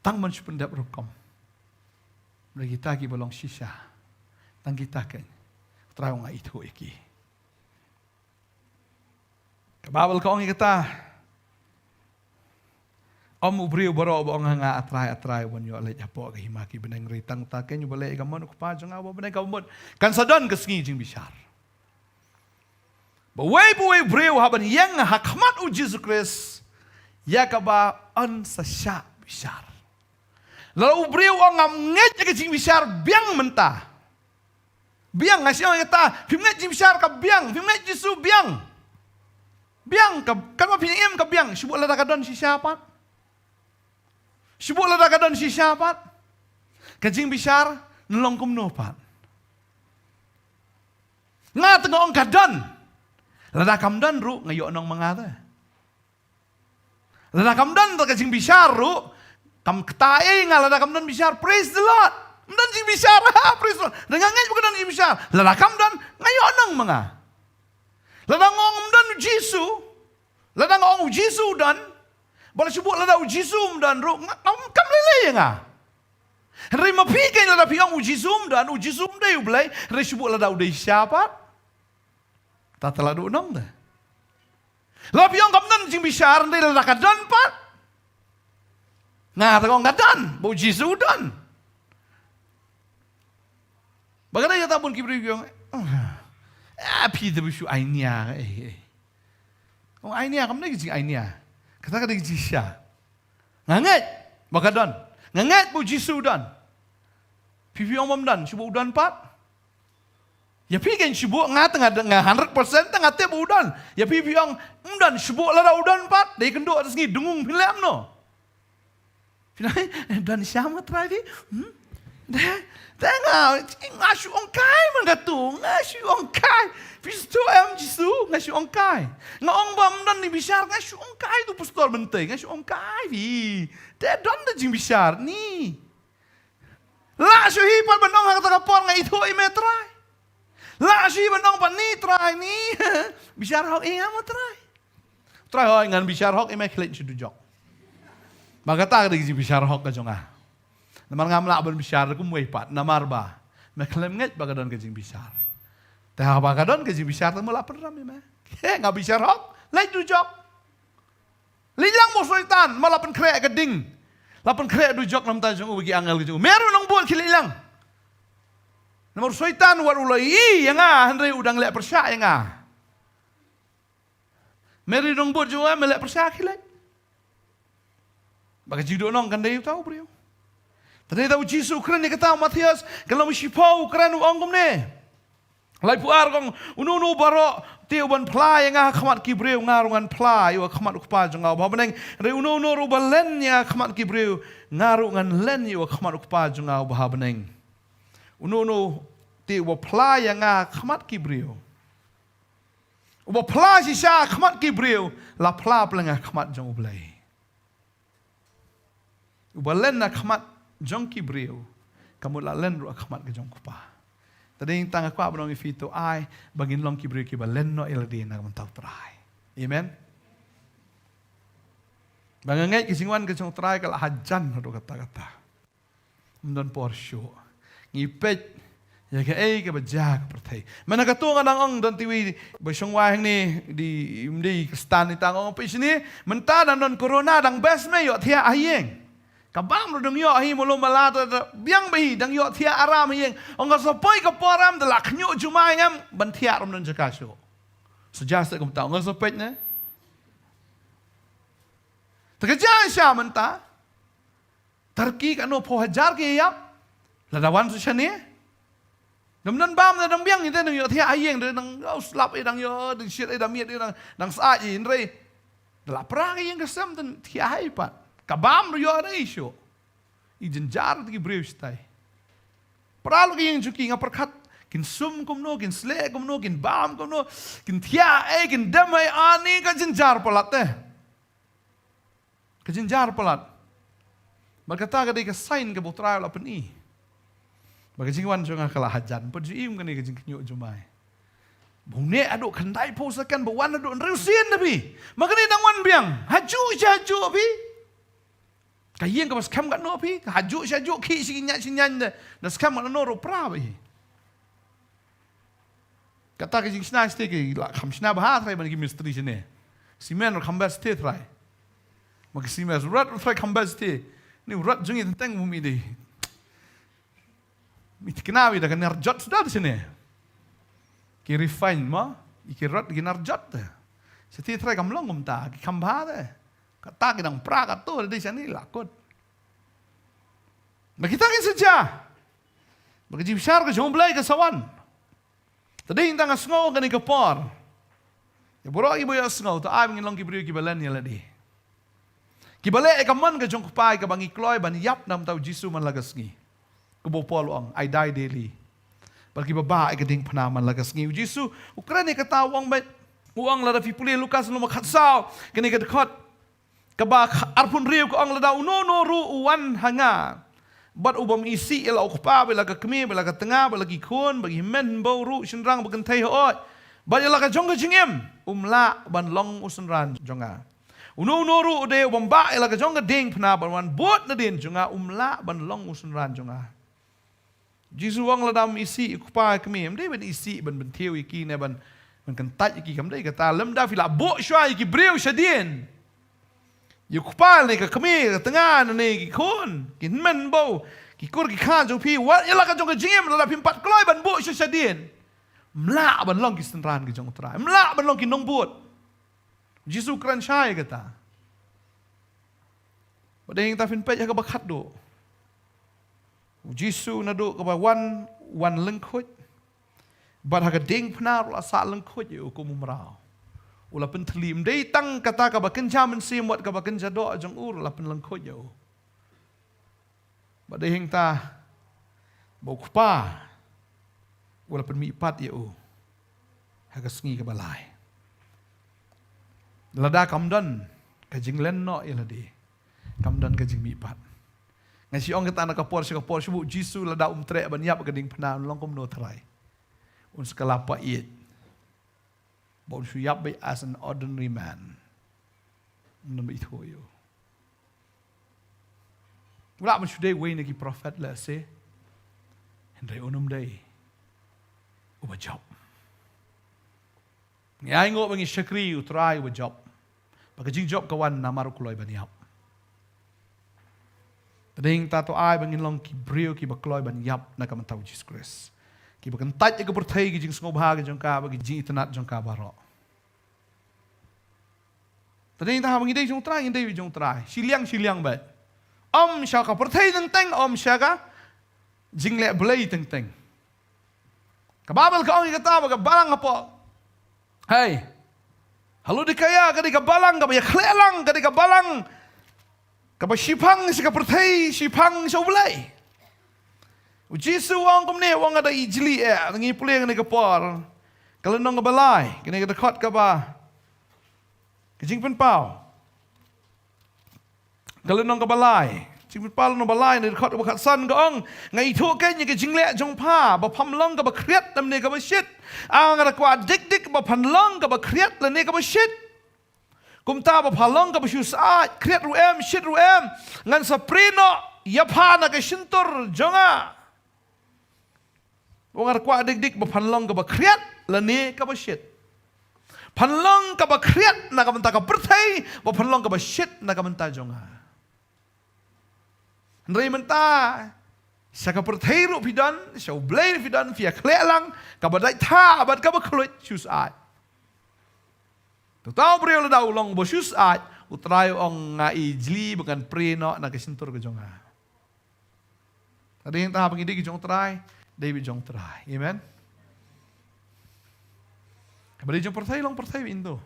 Tang man sependap rukom. Bagi kita ki bolong sisa. Tang kita kan. Terang itu iki. Kababal ka ong kita. Om ubriu baro bong nga atrai wan yo le japo ka himaki beneng ritang ta ken yo bale ka mon ko pa jong abo beneng ka mon. Kan sadon ka sngi jing bisar. Bawai briu haban yang hakmat u Jesus Christ. Ya kaba an sasya bisar. Lalu beriu orang nget ke jing bisar biang mentah. Biang ngasih orang kata, "Fimnget jing bisar ka biang, fimnget Yesus biang." Biang ka kan ma pinem ka biang, subuk la kadon si siapa? Subuk la kadon si siapa? Ka jing bisar nolong kum nopat. Nga tengok ong kadon. Lada kamdan ru ngayo nong mangata. Lada kamdan ta kajing bisar ru kam ketae nga lada kamdan bisar praise the Lord. Mdan jing bisar praise the Lord. Dengan ngai bukan jing bisar. Lada kamdan ngayo nang mga. Lada ngong mdan Jesu. Lada ngong Jesu dan bala subuk lada Jesu dan ru kam lele nga. Henry mapigay lada piang Jesu dan Jesu dai ublay. Henry subuk lada udai siapa? Tatalado nang dah. Lapi yang kamdan jing bisar ndai la kadan pat. Nga ta kong kadan, bo Jesu dan. Bagana ya tabun kibri yang pi de bisu ainia Kong ainia kam lagi jing ainia. Kata kata jing sia. Nganget bagadan. Nganget bo Jesu dan. Pi yang mamdan subu dan pat. Ya pigen subuk ngat tengah 100% tengah te udan. Ya pi piang dan subuk lara udan pat dei kendo atas ngi dengung pilam no. Pinai dan siapa tadi? Tengah ngasu ongkai mengatu, ngasu ongkai. Pistu am jisu ngasu ongkai. Ngong bam dan ni bisar ngasu ongkai tu pustol bentai ngasu ongkai vi. Te don de jing bisar ni. La su hi pat benong hang takapor ngai itu imetrai. La si benong pan ni try ni. Bisar hok inga mo try. Try ho ngan bisar hok ime klet su dujok. Maka ta de bisar hok ka jonga. Namar ngamla ben bisar ku muai pat namar ba. Me klem nget bagadon ke jing bisar. Tah bagadon ke jing bisar mula peram me. Ke nga bisar hok lai dujok. Lilang mo sultan mala pen krek geding. Lapan krek dujok nam ta jong ugi angel ke jong. Meru nang buat kililang. Nomor syaitan war ulai yang Henry udang lek persyak yang Meri dong buat juga melek persyak hilai. Bagi judul nong kan dia tahu beliau. Tadi tahu Yesus Ukraina ni kata Matias kalau mensipau Ukraina uang kumne. Lai puar kong unu baro tiu ban plai nga khamat kibreu ngarungan plai wa khamat ukpa jongau ba beneng re unu ru balen nya khamat kibreu ngarungan len wa khamat ukpa jongau ba beneng. Unu tiu wa plai nga khamat kibreu. Wa plai si sha khamat kibreu la pla plenga khamat jong blai. Ubalen na khamat jong kibreu kamu la len ru khamat ke jong kupa. Tadi yang tangga kuat benong ifito ai bagin long kibreu ki balen no eldi na mentau trai. Amen. Bangangai kisingwan ke jong trai kala hajan ro kata-kata. Mendon porsyo. Ngipet ya ke ke bajak pertai. Mana katungan ang ong don tiwi basyong wahang ni di stan ni tangong pe sini menta dan non corona dang best me yo thia ayeng. Kabam dang yo hi mulum balata biang bahi dang yo thia aram yeng ong so poi ka poram de lak nyu jumai ngam ban thia rom non jakasho sejasa kum ta ong so pet ne terkeja sya menta Turki ka no po hajar ke yap ladawan su chane dam nan bam dang biang ni dang yo thia ayeng dang slap dang yo dang shit dang miet dang sa in re la prang yeng kesam dan thia hai pat kabam ro yo na isyo ijenjar ti breu stai pralu ki juki nga perkat kin sum kum no kin sle kum no kin bam kum no kin thia kin damai ani ka jenjar palat te ka jenjar palat berkata ka dei ka sign ka botra la peni bagi jingwan jo nga kala hajan pa ji im ka ni ka jing knyo jumai bune adu khandai po sakan bawan adu reusin nabi makani dangwan biang haju bi kayeng ka skam kat no pi haju syaju ki sinyan da skam kat no ro pra bi kata ke jing sna ste ke la kham sna ba thai ban ki mistri sine simen ro kham ba ste thai mak simen rat thai kham ba ste ni rat jungi teng mu mi de mi tikna wi da kan jot sudah di sini ki refine ma ki rat ki narjot seti thai kam long um ta ki kham ba de kata kita pra kata di sini lakut. Bagi kita kan saja. Bagi jibshar ke jomblai ke sawan. Tadi yang tengah sengau ke ni kepor. Ya borok ibu ya sengau tu ai mengin long kibriu kibalan ya ladi. Kibale ekaman ke jong kupai ke bangi kloy ban yap nam tau Jisu man lagas ngi. Kubo poluang I die daily. Bagi baba ke ding panaman lagas ngi Jisu Ukraina kata wang bet uang lada fipuli Lukas no makatsau kini ke dekat kaba arpun riu ko ang lada uno ru uwan hanga bat ubam isi ila ukpa bela ka kemi bela ka tengah bela ki khun bagi men bau ru sinrang bagan thai hoi ba ila ka jong ka jingem umla ban long usunran jonga uno ru de ubam ba ila ka jong ka ding phna ban wan bot na din jonga umla ban long usunran jonga Jisu wang lada isi ukpa kemi em de ban isi ban theu iki ne ban kan tat iki kam dai ka ta lem da fila bo shwa iki breu shadien Yukpal ni ka kami ka tengah ni ki kun kin men bo ki kur ki khan jong pi wat yala ka jong ka jingem la pim pat kloi ban bo shadien mla ban long ki senran ki jong tra mla ban long ki nong bot Jisu kran shai kata badeng ta fin pe ka bakat do Jisu na do ka ba wan lengkhut bad ha ka ding phna la sa lengkhut yu ko mumrao ula pentlim dei tang kata ka baken jaman simwat ka baken jado jong ur la pen langkho yo ba dei hing ta bok pa ula pen mi pat yo ha ka sngi ka balai lada kamdan ka jing len no ila di kamdan ka jing mi pat ngai si ong kata na ka por bu Jisu lada tre ban yap ka ding phna long kom no thrai un skala pa it Bon shuyap by as an ordinary man. Nabi itu yo. Wala man shuday way nagi prophet la se. Henry onum day. Uba job. Ngay ngo bangi shakri utray uba job. Pagajing job kawan na marukuloy baniap. Tading tato ay bangin long ki brio ki bakloy baniap na kamantaw Jesus Christ. Kiba kan tat ya kepertai ki jing sngobha ki jong ka bagi jing tenat jong ka baro. Tadi ta bangi dei jong trai indei jong trai. Siliang ba. siya ka perthei teng siya ka jingle belai teng. Kababal ka ong ikata baga balang apo. Hey, halu di kaya kadi ka balang ka ya klelang kadi ka balang ka ba sipang si ka perthei sipang sa belai. Jisu wang kumne wang ada ijli ngi puleng ni ka por. Kalau nong ka balai, kini ka dekat ka ba. Kajing pen pau. Kalau nong ka balai, jing pen pau nong balai ni dekat ba kat san ka ong ngai thu ken ni ka jing le jong pa ba pham long ka ba kriat nam ni ka ba shit. Ang ada kwa dik ba phan long ka ba kriat la ni ka ba shit. Kum ta ba phan long ka ba shu sa kriat ru em shit ru em ngan sa prino ya pha na ka shintur jonga. Wong ada kwa dik ba phan long ka ba kriat la ni ka ba shit. Phan long ka ba kriat na ka menta ka perthei ba phan long ka ba shit na ka menta jonga. Ndrei menta sa ka perthei ru pidan sa blai pidan fia klelang ka ba dai tha ba ka ba khloit chus ai. Tu tau brio la dau long bo chus ai utrai ong ngai jli bukan preno na ka sintur ka jonga. Ada yang ta pangidi ki jong trai, David jong trai. Amen. Beri jong perthei long perthei indo.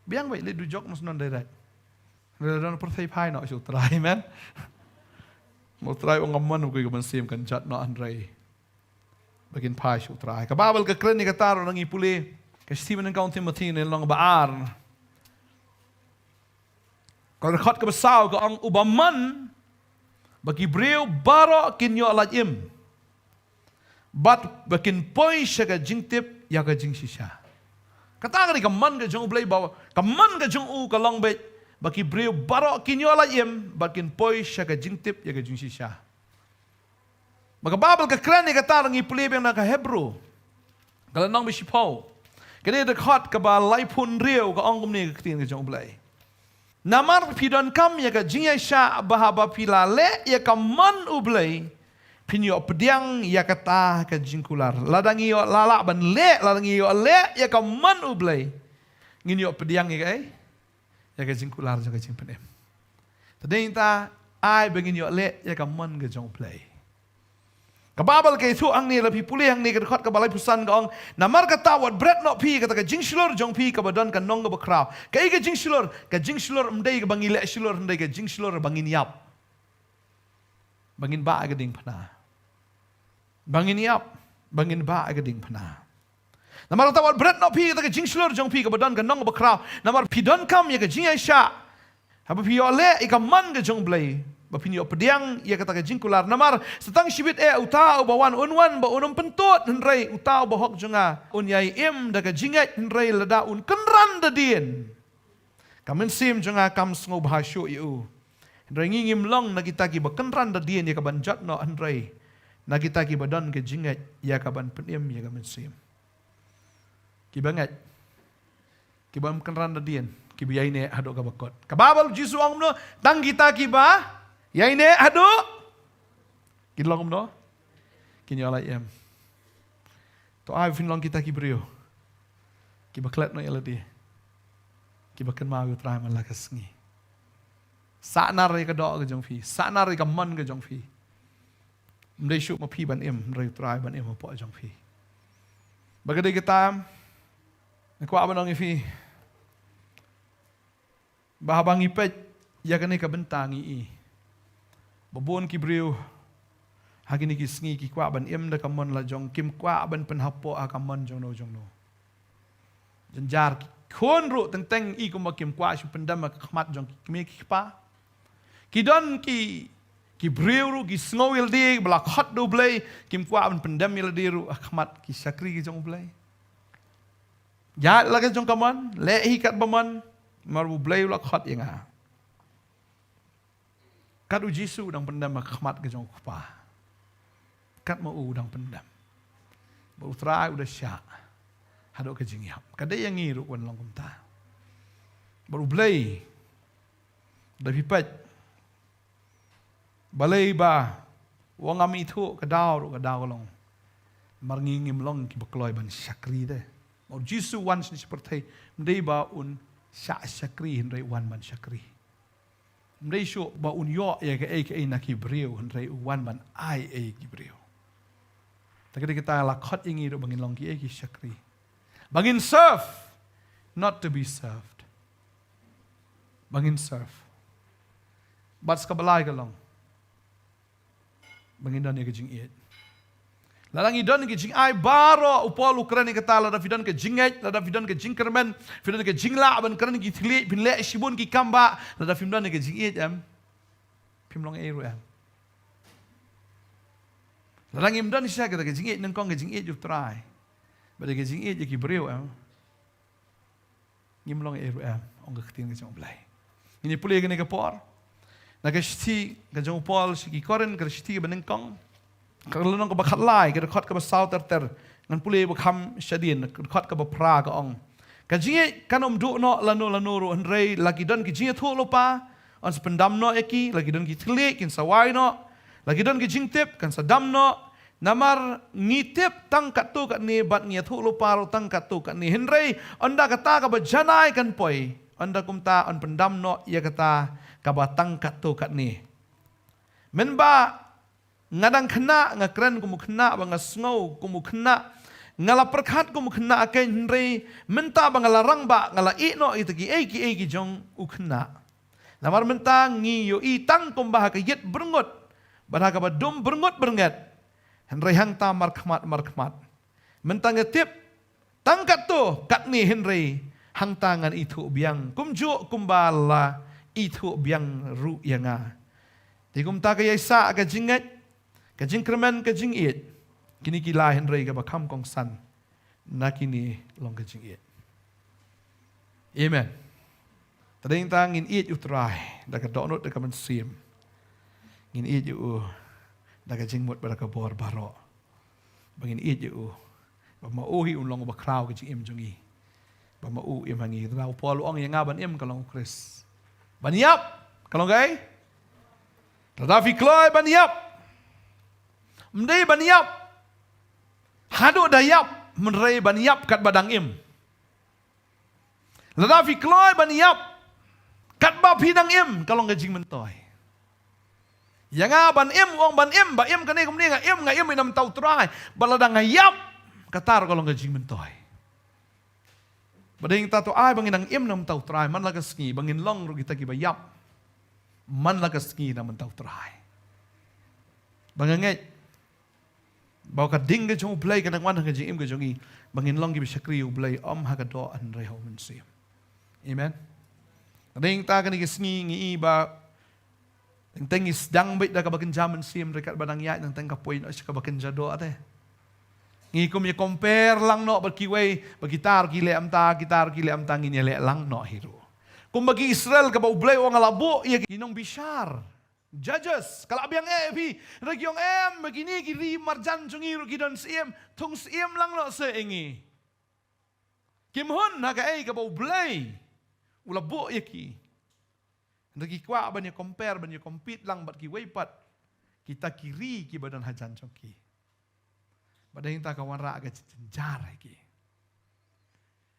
Biang baik le du jok mas non direct. Le don perthei pai no su trai amen. Mo trai ong amman ko man sim kan jat no andrei. Bagin pai su trai. Ka babel ka kren ni ka taro nang ipuli. Ka Stephen and Timothy ni long baar. Ka rekhot ka basaw ka ang ubaman bagi breu baro kinyo alajim. Bat bakin poi siya ka jingtip ya ka jing sisya. Kata ka man ka jong blay bawa, kaman ka jong u ka long bet, baki breu baro kinyo alayim, bakin poi siya ka jingtip ya ka jing sisya. Magababal ka kran ni kata ng ipulibing na ka Hebrew, kalanang bisipaw, kaya dekat ka ba laipun riyo ka ongkom ni ka katin ka jong blay. Namar pidon kam ya ka jing siya bahaba pilale ya ka man u blay, pinyo pediang ya kata ka jingkular ladang iyo lala ban le ladang iyo le ya ka man ublay nginyo pediang ya ka jingkular ja ka jingpenem tadeng ta ai begin yo le ya ka man ka jong play ka babal kay thu ang ni lapi puli ang ni ka khot ka balai pusan ka ong namar ka tawat bread no pi ka jingshulor jong pi ka badon ka nong ka kraw ka jingshulor mdei ka bangile shulor mdei ka jingshulor bangin yap bangin ba aga ding pana bangin yap, bangin ba agading pana. Namar tawad bread no pi ka jingslor jong pi ka badan ka nong ba kraw. Namar pidon kam ya ka jing sya. Haba pi ole ika man ka jong blay. Ba pinyo pediang ya ka jingkular. Namar setang shibit uta bawan unwan ba unum pentut henrei uta ba hok jonga. Unyai im da ka jingat henrei lada un kenran da din. Kamen sim jonga kam sngo bahasyo iu. Henrei ngingim long na kita ki ba kenran da din ya ka banjat no henrei. Na kita ki badan ke jingat ya kaban penim ya kaban sim. Ki bangat. Ki bam kenran da dien, ki biyai ne hado ka bakot. Kababal jisu ang no tang kita ki ba yai ne hado. Ki long no. Ki nyala em. To ai fin long kita ki brio. Ki baklet no yaladi. Ki bakan mau try man lakas ngi. Sa nar ka do ka jong fi, sa nar ka man ka jong fi. Mday syuk mapi ban im, mday try ban im mapo jong fi. Bagaday kita, nakwa ba nang ifi, bahabang ipet, yakanay kabentangi i. Babon ki briw, hagini ki sngi ki kwa ban im da kamon la jong, kim kwa ban penhapo a kamon jong no. Janjar, kon ru teng i kumakim kwa, syuk pendam kakmat jong, kimi kipa. Kidon ki breu ki snowil di belak hot do blay kim kwa ban pendam il di ru akhmat ki sakri ki jong blay ya la ka jong kaman le hi kat baman maru blay lak hot yang kat u jisu dang pendam akhmat ki jong kupa kat mau dang pendam bau trai udah sya hado ka jingyap kada yang ngiru wan long kumta baru blay da pipat balay ba wang ami thu kadaw long marngingim long ki bakloy ban sakri de mau jisu wan ni seperti ndai ba un sya sakri hindai wan man sakri Mrei syuk ba unyo ya ke nak Hebrew henrei uwan man ai Hebrew. Tapi kita lakot ingi ro bangin long ki syakri. Bangin serve, not to be served. Bangin serve. Bat skabalai kalong. Bangin dan ke jing it. Lalang idon ke jing ai baro upol ukran ke tala da fidan ke jinget, da fidan ke jingkermen, fidan ke jingla ban kran ki thli bin le shibun ki kamba, da fimdan ke jing it am. Pimlong eru am. Lalang imdan isya ke jing it nang kong ke jing it you try. Ba ke jing it ki breu am. Ngimlong eru am ong ke tin ke jong blai. Ini pulih ke ne ke por. Na ke sti ke jong pol si ki koren ke sti ban kong. Kalau nong kebakat lai, kita kat kebasal ter, ngan pulih bekam syadin, kat kebapra ke ong. Kajiye kan duk no lanu ru henrei lagi don kajiye tu lupa, on sependam no eki, lagi don kitlik kin sawai no, lagi don kijing tip kan sadam no, namar ngitip tang katu kat ni bat ngia tu lupa ru tang katu kat ni henrei, onda kata kabajanai kan poi, onda kumta on pendam no ia kata kabatang katu kat ni. Menba ngadang kena ngakren kumu kena bang ngasngau kumu kena ngala perkat kumu kena akan henrei menta bang larang ba ngala ino itagi eki jong ukena namar menta ngi yo itang kumbah ka yet berngot badha ka badum berngot henrei hang ta markhmat menta ngetip tangkat tu kat ni henrei hang tangan itu biang kumju kumbala itu biang ru yanga tikum ta ka yasa ka jingat kajing kermen kajing it kini kila henrei ka bakam kong san na kini long kajing it amen tading tang in it utrai da ka donot da ka man sim in it you da ka jing mot ba ka bor baro bangin it you ba ma ohi long ba kraw kajing im jongi ba ma u im hangi raw pol ong yang ban im kalong kris baniap kalong gai tadafi kloy baniap mendai baniap hadu dayap menrei baniap kat badang im ladafi kloy baniap kat ba pidang im kalau ngajing mentoy yang ban im wong ban im ba im kane kumni nga im inam tau trai baladang ngayap katar kalau ngajing mentoy bading tato ai bangin im nam tau trai man laga ski bangin long ru kita ki bayap man laga ski nam tau trai banganget bawa ka ding ke jong play ka nangwan ka jing im ke jongi bangin long ki bisakri u play om ha ka do an re ho men sim amen ding ta ka ni sngi ngi ba teng is dang bit da ka bakin jaman sim rekat badang ya nang teng ka point o ka bakin jado ate ngi kum ye compare lang no ba ki way ba gitar ki le am ta ngi le lang no hiro kum bagi Israel ka ba play o ngalabu ye kinong bishar Judges, kalau abiang ebi, region begini kiri marjan jungi rugidon siem, tung siem lang lo seengi. Kim hun naga ka bau blay, ulabu yaki. Regi kwa banyak compare banyak compete lang bat ki weipat, kita kiri ki badan hajan joki. Badan kita kawan ra aga cenjar lagi.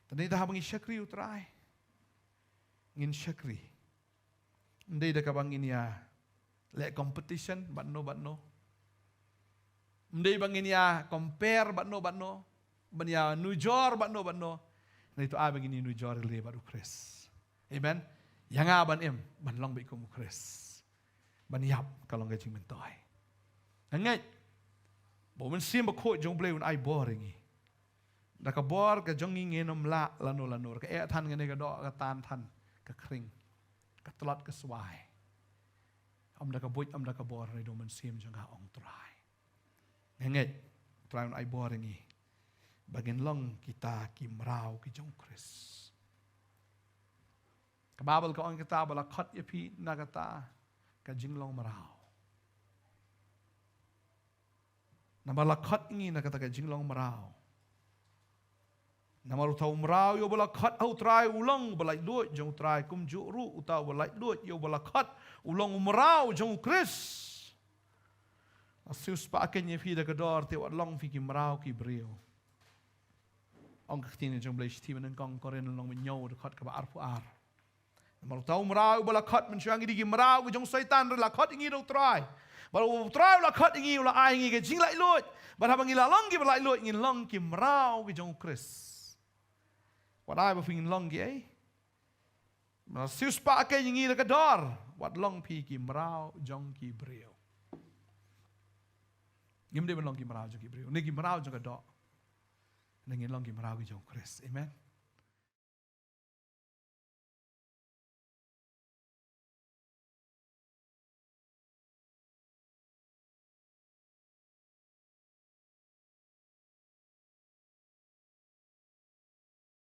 Tadi dah bangi syakri utrai, ngin syakri. Ndai dah kabangin ya. Lek competition but no mendai bangin ya compare but no banya nujor but no na itu a bangin nujor le baru kris amen yang aban em ban long be kum kris ban yap kalau ngajing mentoy ngai bo men sim ba ko jong ble un ai boring da ka bor ka jong ngenom la lano ka e than ngene ka do ka tan than ka kring ka tlot ka swai am da ka boy am da ka bor re do man sim janga ong try nget try un ai boring bagin long kita ki mrau ki jong kris ka babal ka ong kita bala khat ye phi nagata ka jinglong mrau na bala khat ngi nagata ka jinglong mrau namaru tau mrau yo bala khat au try ulong bala duot jong try kum ju ru utau bala duot yo bala khat ulong mrau jong kris asus pa aken ye fi da kador te wat long fi ki mrau ki brio ong khtin jong blai sti men kong koren long men nyo de khat ka ba ar pu ar Malu tahu merau balakot mencuang di merau ke jong syaitan relakot ingi dong try. Baru try lakot ingi ula ai ingi ke jing lai lut. Baru bangi lalong ki balai lut ingin long ki merau ke jong Kris. Wadai bafingin long ki ai. Sius pa ke ingi le kador. Wad long pi ki merau jong ki brio. Ngim de long ki merau jong ki brio. Ni ki merau jong kador. Nangin long ki merau ke jong Kris. Amen.